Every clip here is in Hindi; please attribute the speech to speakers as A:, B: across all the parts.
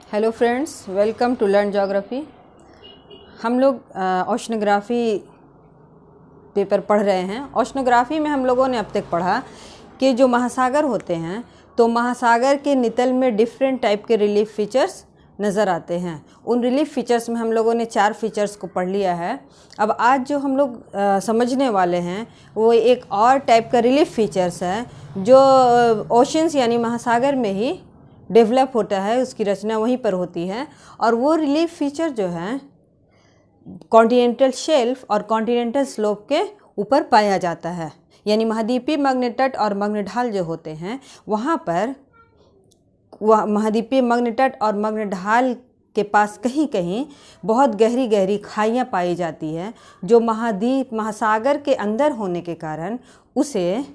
A: Hello friends, welcome to learn geography. हम लोग ओशनोग्राफी पेपर पढ़ रहे हैं। ओशनोग्राफी में हम लोगों ने अब तक पढ़ा कि जो महासागर होते हैं तो महासागर के नितल में डिफरेंट टाइप के रिलीफ फीचर्स नज़र आते हैं। उन रिलीफ फीचर्स में हम लोगों ने 4 फीचर्स को पढ़ लिया है। अब आज जो हम लोग समझने वाले हैं वो एक और टाइप का रिलीफ फीचर्स है जो ओशंस यानी महासागर में ही डेवलप होता है, उसकी रचना वहीं पर होती है। और वो रिलीफ फीचर जो है कॉन्टिनेंटल शेल्फ और कॉन्टिनेंटल स्लोप के ऊपर पाया जाता है। यानी महाद्वीपीय मग्न तट और मग्न ढाल जो होते हैं वहाँ पर महाद्वीपीय मग्न तट और मग्न ढाल के पास कहीं कहीं बहुत गहरी गहरी खाइयाँ पाई जाती है जो महासागर के अंदर होने के कारण उसे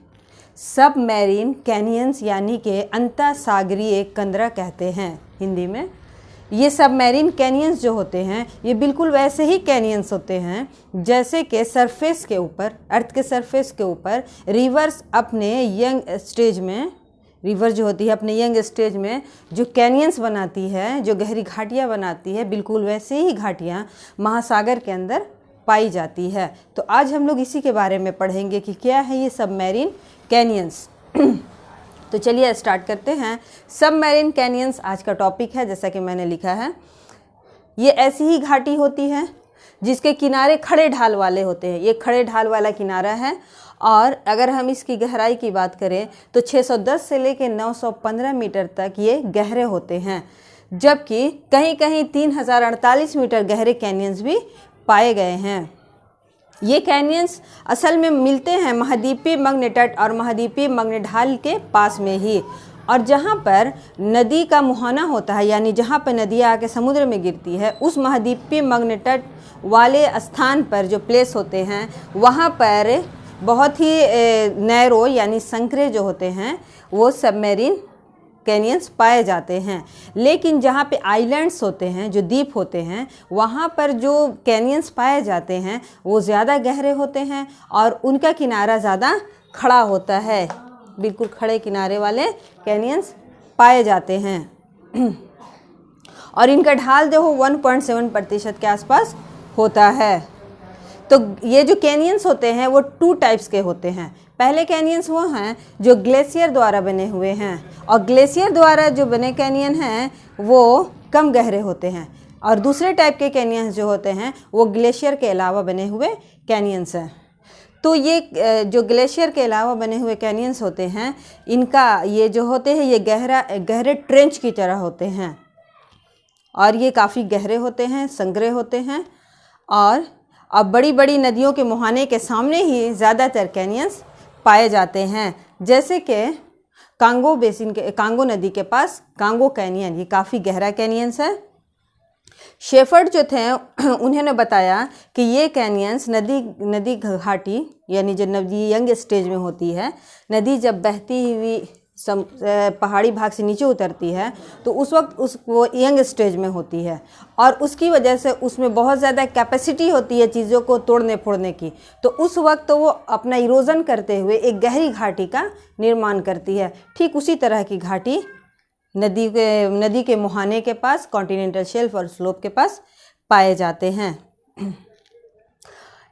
A: सबमरीन कैनियंस यानी कि अंतःसागरीय कंदरा कहते हैं हिंदी में। ये सबमरीन कैनियंस जो होते हैं ये बिल्कुल वैसे ही कैनियंस होते हैं जैसे कि सरफेस के ऊपर, अर्थ के सरफेस के ऊपर रिवर्स अपने यंग स्टेज में, रिवर जो होती है अपने यंग स्टेज में जो कैनियंस बनाती है, जो गहरी घाटियाँ बनाती है, बिल्कुल वैसे ही घाटियाँ महासागर के अंदर पाई जाती है। तो आज हम लोग इसी के बारे में पढ़ेंगे कि क्या है ये सबमरीन कैनियंस। तो चलिए स्टार्ट करते हैं। सबमरीन कैनियंस आज का टॉपिक है। जैसा कि मैंने लिखा है, ये ऐसी ही घाटी होती है जिसके किनारे खड़े ढाल वाले होते हैं। ये खड़े ढाल वाला किनारा है और अगर हम इसकी गहराई की बात करें तो 610 से लेकर 915 मीटर तक ये गहरे होते हैं, जबकि कहीं कहीं 3048 मीटर गहरे कैनियंस भी पाए गए हैं। ये कैनियंस असल में मिलते हैं महाद्वीपीय मग्न तट और महाद्वीपीय मग्न ढाल के पास में ही। और जहाँ पर नदी का मुहाना होता है यानी जहाँ पर नदियाँ आके समुद्र में गिरती है उस महाद्वीपीय मग्न तट वाले स्थान पर जो प्लेस होते हैं वहाँ पर बहुत ही नैरो यानी संकरे जो होते हैं वो सबमरीन कैनियंस पाए जाते हैं। लेकिन जहाँ पे आइलैंड्स होते हैं, जो द्वीप होते हैं, वहाँ पर जो कैनियंस पाए जाते हैं वो ज़्यादा गहरे होते हैं और उनका किनारा ज़्यादा खड़ा होता है। बिल्कुल खड़े किनारे वाले कैनियंस पाए जाते हैं और इनका ढाल जो हो 1.7% के आसपास होता है। तो ये जो कैनियंस होते हैं वो 2 टाइप्स के होते हैं। पहले कैनियंस वो हैं जो ग्लेशियर द्वारा बने हुए हैं और ग्लेशियर द्वारा जो बने कैनियन हैं वो कम गहरे होते हैं। और दूसरे टाइप के कैनियंस जो होते हैं वो ग्लेशियर के अलावा बने हुए कैनियंस हैं। तो ये जो ग्लेशियर के अलावा बने हुए कैनियंस होते हैं इनका ये जो होते हैं ये गहरे ट्रेंच की तरह होते हैं और ये काफ़ी गहरे होते हैं, संघरे होते हैं। और अब बड़ी बड़ी नदियों के मुहाने के सामने ही ज़्यादातर कैनियंस पाए जाते हैं। जैसे कि कांगो बेसिन के, कांगो नदी के पास कांगो कैनियन, ये काफ़ी गहरा कैनियंस है। शेफर्ड जो थे उन्होंने बताया कि ये कैनियंस नदी घाटी यानी जो नदी यंग स्टेज में होती है, नदी जब बहती हुई पहाड़ी भाग से नीचे उतरती है तो उस वक्त वो यंग स्टेज में होती है और उसकी वजह से उसमें बहुत ज़्यादा कैपेसिटी होती है चीज़ों को तोड़ने फोड़ने की। तो उस वक्त वो अपना इरोजन करते हुए एक गहरी घाटी का निर्माण करती है। ठीक उसी तरह की घाटी नदी के मुहाने के पास, कॉन्टिनेंटल शेल्फ और स्लोप के पास पाए जाते हैं।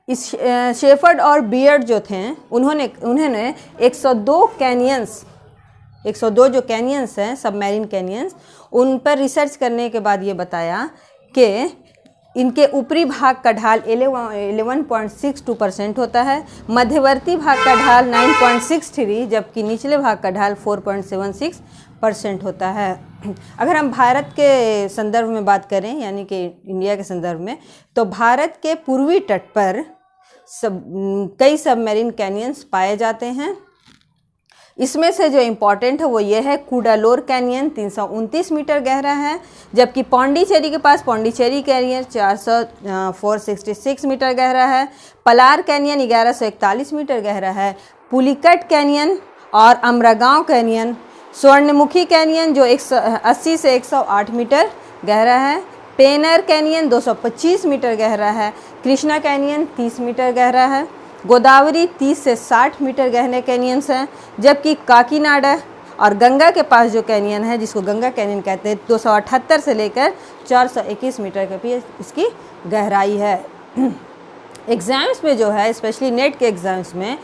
A: इस शेफर्ड और बियर्ड जो थे उन्होंने 102 जो कैनियंस हैं सबमरीन कैनियंस, उन पर रिसर्च करने के बाद ये बताया कि इनके ऊपरी भाग का ढाल 11.62% होता है, मध्यवर्ती भाग का ढाल 9.63, जबकि निचले भाग का ढाल 4.76% होता है। अगर हम भारत के संदर्भ में बात करें यानी कि इंडिया के संदर्भ में, तो भारत के पूर्वी तट पर कई सबमरीन कैनियंस पाए जाते हैं। इसमें से जो इम्पॉर्टेंट है वो ये है कुडालोर कैनियन 329 मीटर गहरा है, जबकि पौंडीचेरी के पास पौंडीचेरी कैनियन 466 मीटर गहरा है। पलार कैनियन 1141 मीटर गहरा है। पुलिकट कैनियन और अमरागांव कैनियन, स्वर्णमुखी कैनियन जो 180 से 108 मीटर गहरा है। पेनर कैनियन 225 मीटर गहरा है। कृष्णा कैनियन 30 मीटर गहरा है। गोदावरी 30 से 60 मीटर गहरे कैनियंस हैं, जबकि काकीनाडा और गंगा के पास जो कैनियन है, जिसको गंगा कैनियन कहते हैं, 278 से लेकर 421 मीटर के बीच इसकी गहराई है। एग्ज़ाम्स में जो है, स्पेशली नेट के एग्ज़ाम्स में,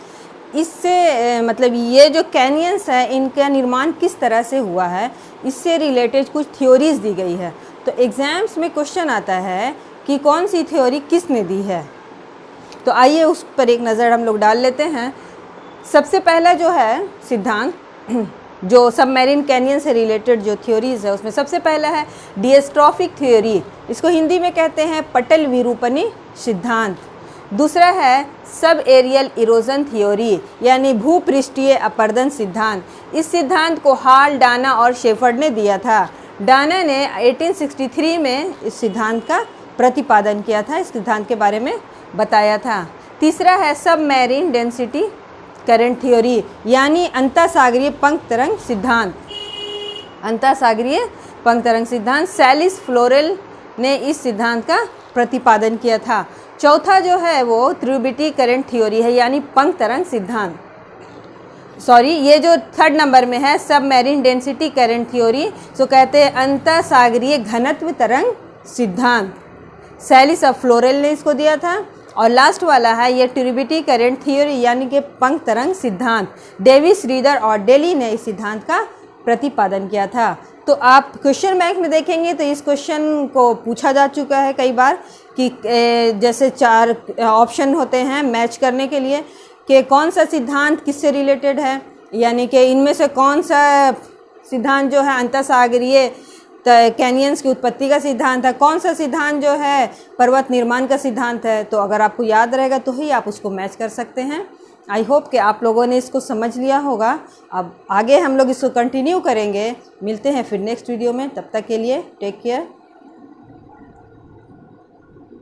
A: इससे मतलब ये जो कैनियंस है इनका निर्माण किस तरह से हुआ है, इससे रिलेटेड कुछ थ्योरीज दी गई है। तो एग्ज़ाम्स में क्वेश्चन आता है कि कौन सी थ्योरी किसने दी है। तो आइए उस पर एक नज़र हम लोग डाल लेते हैं। सबसे पहला जो है सिद्धांत, जो सबमरीन कैनियन से रिलेटेड जो थ्योरीज़ है उसमें सबसे पहला है डिएस्ट्रॉफिक थ्योरी। इसको हिंदी में कहते हैं पटल विरूपणी सिद्धांत। दूसरा है सब एरियल इरोजन थ्योरी, यानी भूपृष्ठीय अपरदन सिद्धांत। इस सिद्धांत को हॉल, डाना और शेफर्ड ने दिया था। डाना ने 1863 में इस सिद्धांत का प्रतिपादन किया था, इस सिद्धांत के बारे में बताया था। तीसरा है सबमरीन डेंसिटी करंट थ्योरी, यानी अंतःसागरीय पंख तरंग सिद्धांत। अंतःसागरीय पंख तरंग सिद्धांत, सैलिस फ्लोरेल ने इस सिद्धांत का प्रतिपादन किया था। चौथा जो है वो ट्रिब्यूटरी करंट थ्योरी है, यानी पंख तरंग सिद्धांत। ये जो थर्ड नंबर में है सबमरीन डेंसिटी करंट थ्योरी, सो कहते हैं अंतःसागरीय घनत्व तरंग सिद्धांत। सैलिस ऑफ फ्लोरेल ने इसको दिया था। और लास्ट वाला है ये ट्रिब्यूटरी करंट थ्योरी, यानी कि पंख तरंग सिद्धांत। डेविस, रीडर और डेली ने इस सिद्धांत का प्रतिपादन किया था। तो आप क्वेश्चन बैंक में देखेंगे तो इस क्वेश्चन को पूछा जा चुका है कई बार कि जैसे 4 ऑप्शन होते हैं मैच करने के लिए कि कौन सा सिद्धांत किससे रिलेटेड है, यानी कि इनमें से कौन सा सिद्धांत जो है अंतःसागरीय कैनियंस की उत्पत्ति का सिद्धांत है, कौन सा सिद्धांत जो है पर्वत निर्माण का सिद्धांत है। तो अगर आपको याद रहेगा तो ही आप उसको मैच कर सकते हैं। आई होप कि आप लोगों ने इसको समझ लिया होगा। अब आगे हम लोग इसको कंटिन्यू करेंगे। मिलते हैं फिर नेक्स्ट वीडियो में, तब तक के लिए टेक केयर।